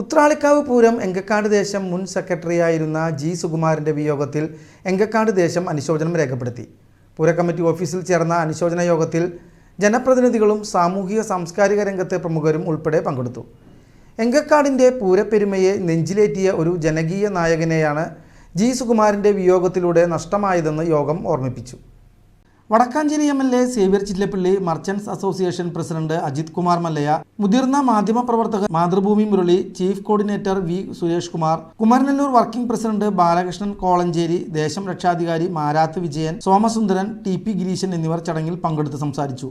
ഉത്രാളിക്കാവ് പൂരം എങ്കക്കാട് ദേശം മുൻ സെക്രട്ടറിയായിരുന്ന ജി സുകുമാരൻ്റെ വിയോഗത്തിൽ എങ്കക്കാട് ദേശം അനുശോചനം രേഖപ്പെടുത്തി. പൂരക്കമ്മിറ്റി ഓഫീസിൽ ചേർന്ന അനുശോചന യോഗത്തിൽ ജനപ്രതിനിധികളും സാമൂഹിക സാംസ്കാരിക രംഗത്തെ പ്രമുഖരും ഉൾപ്പെടെ പങ്കെടുത്തു. എങ്കക്കാടിൻ്റെ പൂരപ്പെരുമയെ നെഞ്ചിലേറ്റിയ ഒരു ജനകീയ നായകനെയാണ് ജി സുകുമാരൻ്റെ വിയോഗത്തിലൂടെ നഷ്ടമായതെന്ന് യോഗം ഓർമ്മിപ്പിച്ചു. Vadakkancherry MLA Xavier Chillappally, merchants association president Ajith Kumar Mallaya, മുതിർന്ന മാധ്യമപ്രവർത്തകർ Mathrubhumi Murali, chief coordinator V Suresh Kumar, Kumaranellur working president Balakrishnan Kolanchery, ദേശം രക്ഷാധികാരി മാരാത്ത് വിജയൻ, സോമസുന്ദരൻ, TP ഗിരീശൻ എന്നിവർ ചടങ്ങിൽ പങ്കെടുത്ത് സംസാരിച്ചു.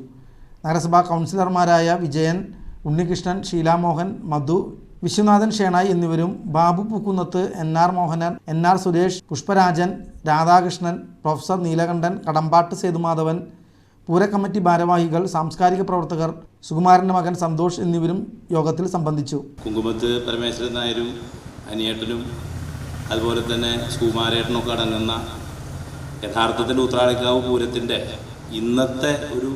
നഗരസഭാ കൗൺസിലർമാരായ വിജയൻ, ഉണ്ണികൃഷ്ണൻ, ഷീലാമോഹൻ, മധു, വിശ്വനാഥൻ ഷേണായി എന്നിവരും Babu Pookkunnath, NR Mohanan, NR Suresh, Pushparajan, Radhakrishnan, professor Neelakandan, Kadambattu Sethumadhavan, പൂരക്കമ്മിറ്റി ഭാരവാഹികൾ, സാംസ്കാരിക പ്രവർത്തകർ, സുകുമാരൻ്റെ മകൻ സന്തോഷ് എന്നിവരും യോഗത്തിൽ സംബന്ധിച്ചു. കുങ്കുമത്ത് പരമേശ്വരൻ നായരും അനിയേട്ടനും അതുപോലെ തന്നെ സുകുമാരേട്ടനൊക്കെ അടങ്ങുന്ന യഥാർത്ഥത്തിൽ ഉത്രാളിക്കാവ് പൂരത്തിൻ്റെ ഇന്നത്തെ ഒരു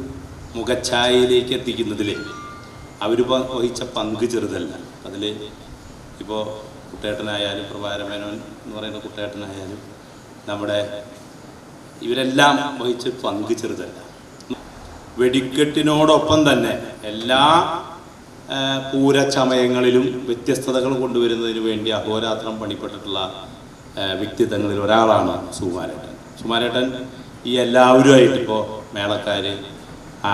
മുഖഛായയിലേക്ക് എത്തിക്കുന്നതിൽ അവർ വഹിച്ച പങ്ക് ചെറുതല്ല. അതിൽ ഇപ്പോൾ കുട്ടേട്ടനായാലും പ്രഭാരമേനോൻ എന്ന് പറയുന്ന കുട്ടേട്ടനായാലും നമ്മുടെ ഇവരെല്ലാം വഹിച്ച പങ്ക് ചെറുതല്ല. വെടിക്കെട്ടിനോടൊപ്പം തന്നെ എല്ലാ പൂരചമയങ്ങളിലും വ്യത്യസ്തതകൾ കൊണ്ടുവരുന്നതിന് വേണ്ടി അഹോരാത്രം പണിപ്പെട്ടിട്ടുള്ള വ്യക്തിത്വങ്ങളിൽ ഒരാളാണ് സുകുമാരേട്ടൻ. സുകുമാരേട്ടൻ ഈ എല്ലാവരുമായിട്ട് ഇപ്പോൾ മേളക്കാർ,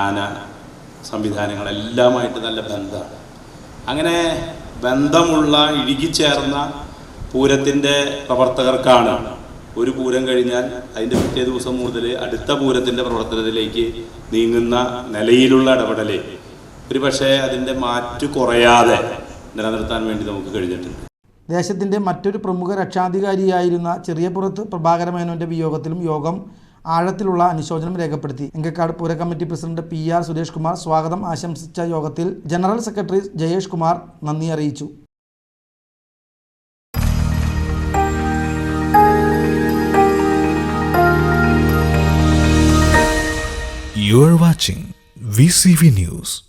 ആന സംവിധാനങ്ങളെല്ലാമായിട്ട് നല്ല ബന്ധമാണ്. അങ്ങനെ ബന്ധമുള്ള ഇഴുകിച്ചേർന്ന പൂരത്തിൻ്റെ പ്രവർത്തകർക്കാണ് ഒരു പൂരം കഴിഞ്ഞാൽ അതിൻ്റെ പിറ്റേ ദിവസം മുതൽ അടുത്ത പൂരത്തിൻ്റെ പ്രവർത്തനത്തിലേക്ക് നീങ്ങുന്ന നിലയിലുള്ള ഇടപെടൽ ഒരു പക്ഷേ അതിൻ്റെ മാറ്റു കുറയാതെ നിലനിർത്താൻ വേണ്ടി നമുക്ക് കഴിഞ്ഞിട്ടുണ്ട്. ദേശത്തിൻ്റെ മറ്റൊരു പ്രമുഖ രക്ഷാധികാരിയായിരുന്ന ചെറിയപുറത്ത് പ്രഭാകരമേനോൻ്റെ വിയോഗത്തിലും യോഗം ആഴത്തിലുള്ള അനുശോചനം രേഖപ്പെടുത്തി. എങ്കക്കാട് പൂരക്കമ്മിറ്റി പ്രസിഡന്റ് PR സുരേഷ് കുമാർ സ്വാഗതം ആശംസിച്ച യോഗത്തിൽ ജനറൽ സെക്രട്ടറി ജയേഷ് കുമാർ നന്ദി അറിയിച്ചു. You are watching VCV News.